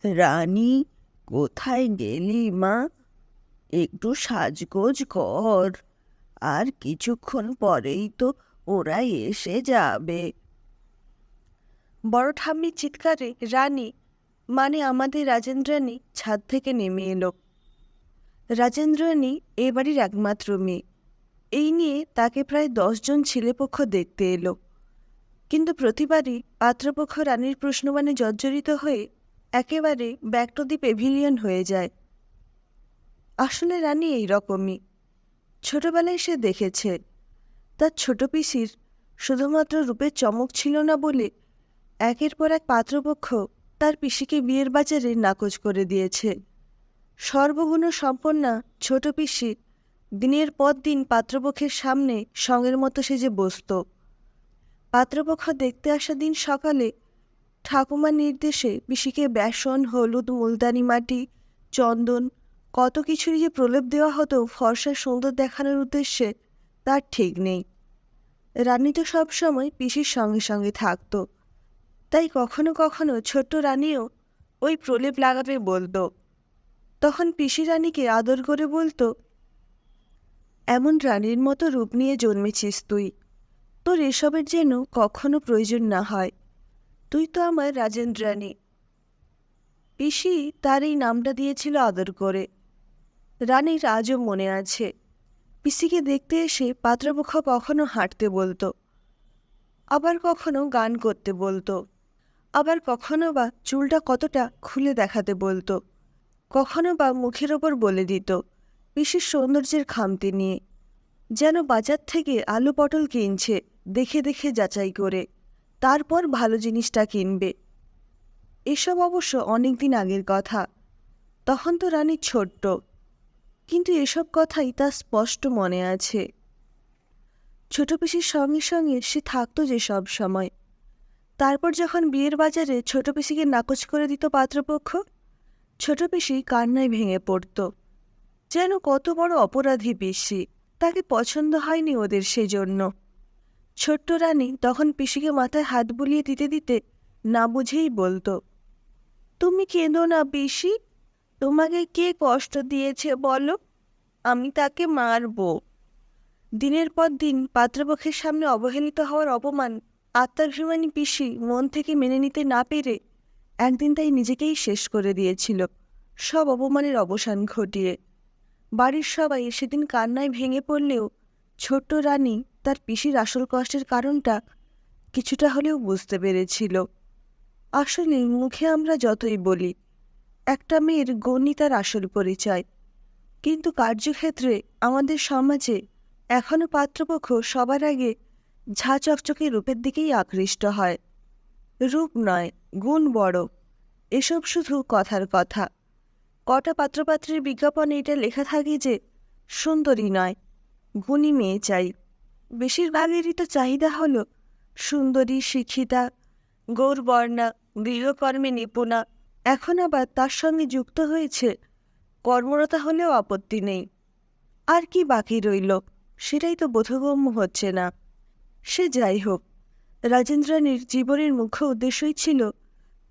রানী, কোথায় গেলি মা? একটু সাজগোজ কর, আর কিছুক্ষণ পরেই তো ওরা এসে যাবে। বড় ঠাম্মির চিৎকারে রানী মানে আমাদের রাজেন্দ্রাণী ছাদ থেকে নেমে এলো। রাজেন্দ্রাণী এ বাড়ির একমাত্র মেয়ে। এই নিয়ে তাকে প্রায় 10 জন ছেলেপক্ষ দেখতে এলো, কিন্তু প্রতিবারই পাত্রপক্ষ রানীর প্রশ্নবাণে জর্জরিত হয়ে একেবারে ব্যাক টু দি পেভিলিয়ন হয়ে যায়। আসলে রানী এইরকমই। ছোটবেলায় সে দেখেছে তার ছোট পিসির শুধুমাত্র রূপের চমক ছিল না বলে একের পর এক পাত্রপক্ষ তার পিসিকে বিয়ের বাজারে নাকচ করে দিয়েছে। সর্বগুণ সম্পন্না ছোট পিসি দিনের পর দিন পাত্রপক্ষের সামনে সঙ্গের মতো সেজে বসত। পাত্রপক্ষ দেখতে আসা দিন সকালে ঠাকুমার নির্দেশে পিসিকে বেসন, হলুদ, মুলতানি মাটি, চন্দন কত কিছুরই যে প্রলেপ দেওয়া হতো ফর্সা সুন্দর দেখানোর উদ্দেশ্যে তার ঠিক নেই। রানী তো সবসময় পিসির সঙ্গে সঙ্গে থাকত, তাই কখনো কখনো ছোট্ট রানীও ওই প্রলেপ লাগাবে বলতো। তখন পিসি রানীকে আদর করে বলতো, এমন রানীর মতো রূপ নিয়ে জন্মেছিস তুই, তোর এসবের যেন কখনো প্রয়োজন না হয়, তুই তো আমার রাজেন্দ্রাণী। পিসি তার এই নামটা দিয়েছিল আদর করে। রানীর আজও মনে আছে, পিসিকে দেখতে এসে পাত্রপক্ষ কখনো হাঁটতে বলতো, আবার কখনো গান করতে বলতো, আবার কখনো বা চুলটা কতটা খুলে দেখাতে বলতো, কখনো বা মুখের ওপর বলে দিত পিসির সৌন্দর্যের খামতি নিয়ে, যেন বাজার থেকে আলু পটল কিনছে দেখে দেখে যাচাই করে, তারপর ভালো জিনিসটা কিনবে। এসব অবশ্য অনেক দিন আগের কথা, তখন তো রানী ছোট্ট, কিন্তু এসব কথাই তার স্পষ্ট মনে আছে। ছোট পিসির সঙ্গে সঙ্গে সে থাকতো যে সব সময়। তারপর যখন বিয়ের বাজারে ছোট পিসিকে নাকচ করে দিত পাত্রপক্ষ, ছোট পিসি কান্নায় ভেঙে পড়ত, যেন কত বড় অপরাধী পিসি, তাকে পছন্দ হয়নি ওদের সেজন্য। ছোট্ট রানী তখন পিসিকে মাথায় হাত বুলিয়ে দিতে দিতে না বুঝেই বলতো, তুমি কেঁদো না পিসি, তোমাকে কে কষ্ট দিয়েছে বলো, আমি তাকে মারবো। দিনের পর দিন পাত্রপক্ষের সামনে অবহেলিত হওয়ার অপমান আত্মাভিমানী পিসি মন থেকে মেনে নিতে না পেরে একদিন তাই নিজেকেই শেষ করে দিয়েছিল, সব অপমানের অবসান ঘটিয়ে। বাড়ির সবাই সেদিন কান্নায় ভেঙে পড়লেও ছোট্ট রানী তার পিসির আসল কষ্টের কারণটা কিছুটা হলেও বুঝতে পেরেছিল। আসলে মুখে আমরা যতই বলি একটা মেয়ের গুণই তার আসল পরিচয়, কিন্তু কার্যক্ষেত্রে আমাদের সমাজে এখনো পাত্রপক্ষ সবার আগে ঝা চকচকে রূপের দিকেই আকৃষ্ট হয়। রূপ নয়, গুণ বড়, এসব শুধু কথার কথা। কটা পাত্রপাত্রের বিজ্ঞাপনে এটা লেখা থাকে যে সুন্দরী নয়, গুণী মেয়ে চাই। বেশিরভাগেরই তো চাহিদা হলো সুন্দরী, শিক্ষিতা, গৌরবর্ণা, গৃহকর্মে নিপুণা। এখন আবার তার সঙ্গে যুক্ত হয়েছে কর্মরতা হলেও আপত্তি নেই। আর কি বাকি রইল, সেটাই তো বোধগম্য হচ্ছে না। সে যাই হোক, রাজেন্দ্রাণীর জীবনের মুখ্য উদ্দেশ্যই ছিল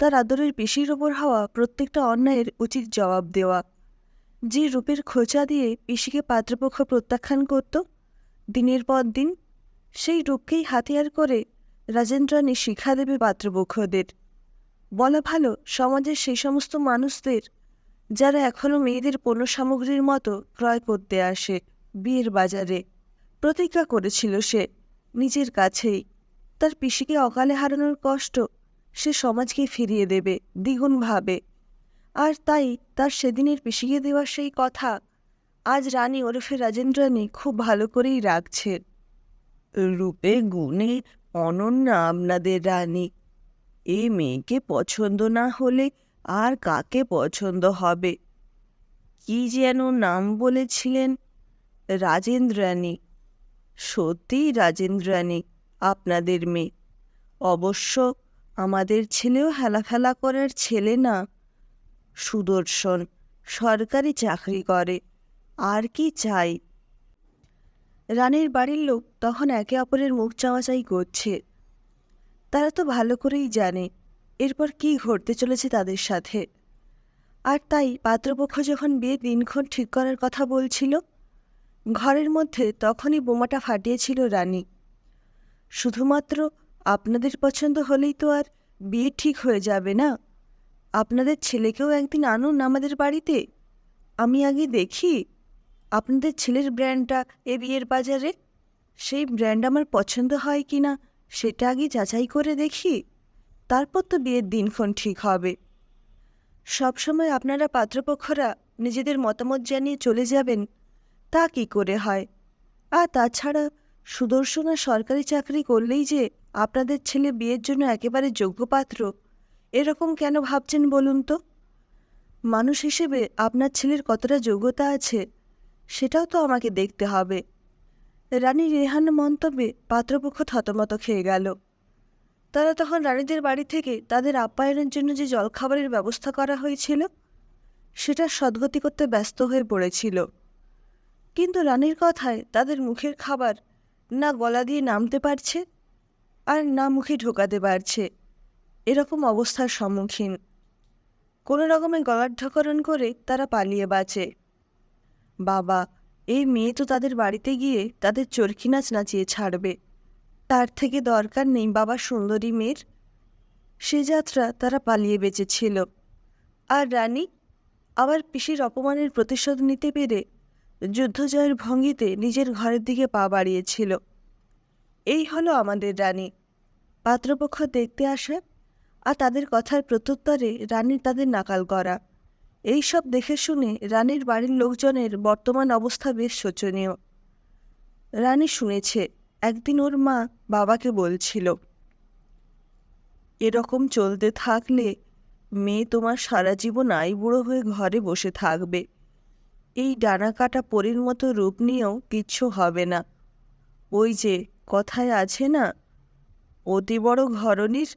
তার আদরের পিসির ওপর হওয়া প্রত্যেকটা অন্যায়ের উচিত জবাব দেওয়া। যে রূপের খোঁচা দিয়ে পিসিকে পাত্রপক্ষ প্রত্যাখ্যান করত দিনের পর দিন, সেই রূপকেই হাতিয়ার করে রাজেন্দ্রাণী শিক্ষা দেবে পাত্রপক্ষদের। বলা ভালো সমাজের সেই সমস্ত মানুষদের যারা এখনও মেয়েদের পণ্য সামগ্রীর মতো ক্রয় করতে আসে বিয়ের বাজারে। প্রতিজ্ঞা করেছিল সে নিজের কাছেই, তার পিসিকে অকালে হারানোর কষ্ট সে সমাজকে ফিরিয়ে দেবে দ্বিগুণভাবে। আর তাই তার সেদিনের পিসিকে দেওয়া সেই কথা আজ রানী ওরফে রাজেন্দ্রাণী খুব ভালো করেই রাখছে। রূপে গুণে অনন্যা আপনাদের রানী। এই মেয়েকে পছন্দ না হলে আর কাকে পছন্দ হবে? কি যেন নাম বলেছিলেন? রাজেন্দ্রাণী। সত্যিই রাজেন্দ্রাণী আপনাদের মেয়ে। অবশ্য আমাদের ছেলেও হেলাফেলা করার ছেলে না। সুদর্শন, সরকারি চাকরি করে, আর কি চাই? রানীর বাড়ির লোক তখন একে অপরের মুখ চাওয়াচাই করছে। তারা তো ভালো করেই জানে এরপর কি ঘটতে চলেছে তাদের সাথে। আর তাই পাত্রপক্ষ যখন বিয়ের দিনক্ষণ ঠিক করার কথা বলছিল, ঘরের মধ্যে তখনই বোমাটা ফাটিয়েছিল রানী। শুধুমাত্র আপনাদের পছন্দ হলেই তো আর বিয়ে ঠিক হয়ে যাবে না। আপনাদের ছেলেকেও একদিন আনুন আমাদের বাড়িতে, আমি আগে দেখি আপনাদের ছেলের ব্র্যান্ডটা এ বিয়ের বাজারে। সেই ব্র্যান্ড আমার পছন্দ হয় কি না সেটা আগে যাচাই করে দেখি, তারপর তো বিয়ের দিনক্ষণ ঠিক হবে। সবসময় আপনারা পাত্রপক্ষরা নিজেদের মতামত জানিয়ে চলে যাবেন, তা কি করে হয়? আর তাছাড়া সুদর্শনা সরকারি চাকরি করলেই যে আপনাদের ছেলে বিয়ের জন্য একেবারে যোগ্য পাত্র, এরকম কেন ভাবছেন বলুন তো? মানুষ হিসেবে আপনার ছেলের কতটা যোগ্যতা আছে সেটাও তো আমাকে দেখতে হবে। রানী রেহানের মন্তব্যে পাত্রপক্ষ থতমত খেয়ে গেল। তারা তখন রানীদের বাড়ি থেকে তাদের আপ্যায়নের জন্য যে জলখাবারের ব্যবস্থা করা হয়েছিল সেটা সদ্গতি করতে ব্যস্ত হয়ে পড়েছিল। কিন্তু রানীর কথায় তাদের মুখের খাবার না গলা দিয়ে নামতে পারছে আর না মুখে ঢোকাতে পারছে, এরকম অবস্থার সম্মুখীন। কোনো রকমে গলার ঢকরণ করে তারা পালিয়ে বাঁচে। বাবা, এই মেয়ে তো তাদের বাড়িতে গিয়ে তাদের চরকি নাচ নাচিয়ে ছাড়বে, তার থেকে দরকার নেই বাবা সুন্দরী মেয়ের। সে যাত্রা তারা পালিয়ে বেঁচেছিল। আর রানী আবার পিসির অপমানের প্রতিশোধ নিতে পেরে যুদ্ধজয়ের ভঙ্গিতে নিজের ঘরের দিকে পা বাড়িয়েছিল। এই হলো আমাদের রানী। পাত্রপক্ষ দেখতে আসে আর তাদের কথার প্রত্যুত্তরে রানীর তাদের নাকাল করা, এই সব দেখে শুনে রানীর বাড়ির লোকজনের বর্তমান অবস্থা বেশ শোচনীয়। রানী শুনেছে একদিন ওর মা বাবাকে বলছিল, এরকম চলতে থাকলে মেয়ে তোমার সারা জীবন আইবুড়ো হয়ে ঘরে বসে থাকবে। এই ডানা কাটা পরীর মতো রূপ নিয়েও কিচ্ছু হবে না। ওই যে কথায় আছে না, অতি বড় ঘরণীর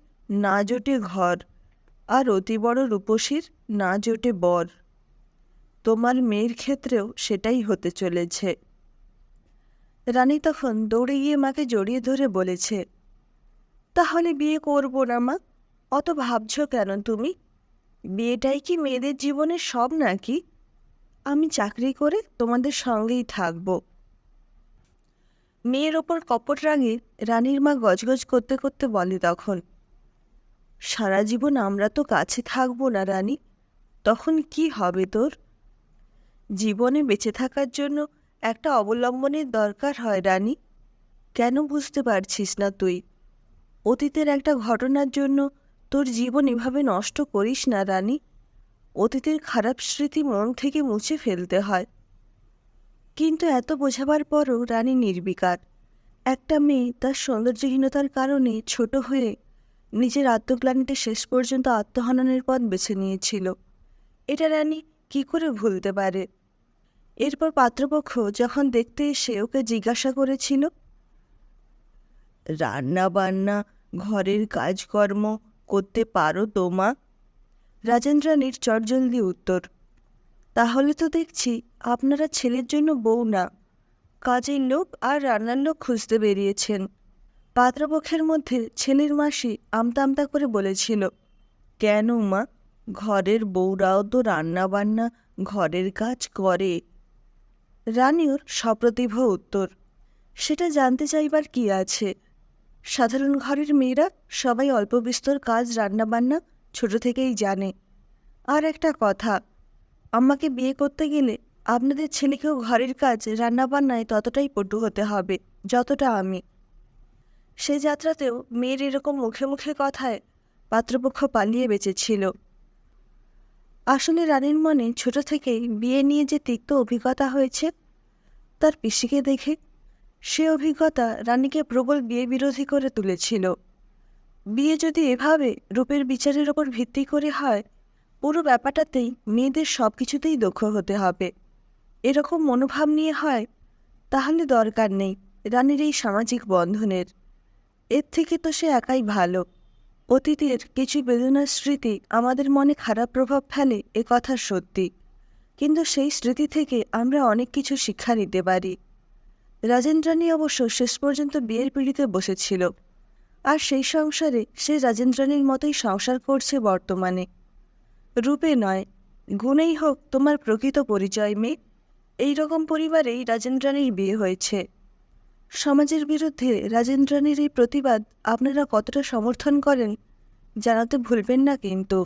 না জোটে ঘর, আর অতি বড় রূপসীর না জোটে বর। তোমার মেয়ের ক্ষেত্রেও সেটাই হতে চলেছে। রানী তখন দৌড়ে গিয়ে মাকে জড়িয়ে ধরে বলেছে, তাহলে বিয়ে করবো না মা? অত ভাবছ কেন তুমি? বিয়েটাই কি মেয়েদের জীবনের সব নাকি? আমি চাকরি করে তোমাদের সঙ্গেই থাকব। মেয়ের ওপর কপট রাগে রানীর মা গজগজ করতে করতে বলে তখন, সারা জীবন আমরা তো কাছে থাকবো না রানী, তখন কি হবে তোর? জীবনে বেঁচে থাকার জন্য একটা অবলম্বনের দরকার হয় রানী। কেন বুঝতে পারছিস না তুই? অতীতের একটা ঘটনার জন্য তোর জীবন এভাবে নষ্ট করিস না রানী। অতীতের খারাপ স্মৃতি মন থেকে মুছে ফেলতে হয়। কিন্তু এত বোঝাবার পরও রানী নির্বিকার। একটা মেয়ে তার সৌন্দর্যহীনতার কারণে ছোট হয়ে নিজের আত্মগ্লানিতে শেষ পর্যন্ত আত্মহননের পথ বেছে নিয়েছিল। এটা রানী কি করে ভুলতে পারে? এরপর পাত্রপক্ষ যখন দেখতে এসে ওকে জিজ্ঞাসা করেছিল, রান্না বান্না ঘরের কাজকর্ম করতে পারো তো মা? রাজেন্দ্রানীর চটজলদি উত্তর, তাহলে তো দেখছি আপনারা ছেলের জন্য বউ না, কাজের লোক আর রান্নার লোক খুঁজতে বেরিয়েছেন। পাত্রপক্ষের মধ্যে ছেলের মাসি আমতা আমতা করে বলেছিল, কেন মা, ঘরের বউরাও তো রান্না বান্না ঘরের কাজ করে। রানীর সপ্রতিভ উত্তর, সেটা জানতে চাইবার কি আছে? সাধারণ ঘরের মেয়েরা সবাই অল্প বিস্তর কাজ রান্নাবান্না ছোট থেকেই জানে। আর একটা কথা, আমাকে বিয়ে করতে গেলে আপনাদের ছেলেকেও ঘরের কাজ রান্নাবান্নায় ততটাই পটু হতে হবে যতটা আমি। সে যাত্রাতেও মেয়ের এরকম মুখে মুখে কথায় পাত্রপক্ষ পালিয়ে বেঁচেছিল। আসলে রানীর মনে ছোট থেকেই বিয়ে নিয়ে যে তিক্ত অভিজ্ঞতা হয়েছে তার পিসিকে দেখে, সে অভিজ্ঞতা রানীকে প্রবল বিয়ে বিরোধী করে তুলেছিল। বিয়ে যদি এভাবে রূপের বিচারের ওপর ভিত্তি করে হয়, পুরো ব্যাপারটাতেই মেয়েদের সব কিছুতেই দক্ষ হতে হবে, এরকম মনোভাব নিয়ে হয়, তাহলে দরকার নেই রানীর এই সামাজিক বন্ধনের। এর থেকে তো সে একাই ভালো। অতীতের কিছু বেদনার স্মৃতি আমাদের মনে খারাপ প্রভাব ফেলে, এ কথা সত্যি, কিন্তু সেই স্মৃতি থেকে আমরা অনেক কিছু শিক্ষা নিতে পারি। রাজেন্দ্রানী অবশ্য শেষ পর্যন্ত বিয়ের পিঁড়িতে বসেছিল, আর সেই সংসারে সে রাজেন্দ্রানীর মতোই সংসার করছে বর্তমানে। রূপে নয়, গুণেই হোক তোমার প্রকৃত পরিচয় মেয়ে। এই রকম পরিবারেই রাজেন্দ্রাণীর বিয়ে হয়েছে। সমাজের বিরুদ্ধে রাজেন্দ্রাণীর এই প্রতিবাদ আপনারা কতটা সমর্থন করেন জানাতে ভুলবেন না কিন্তু।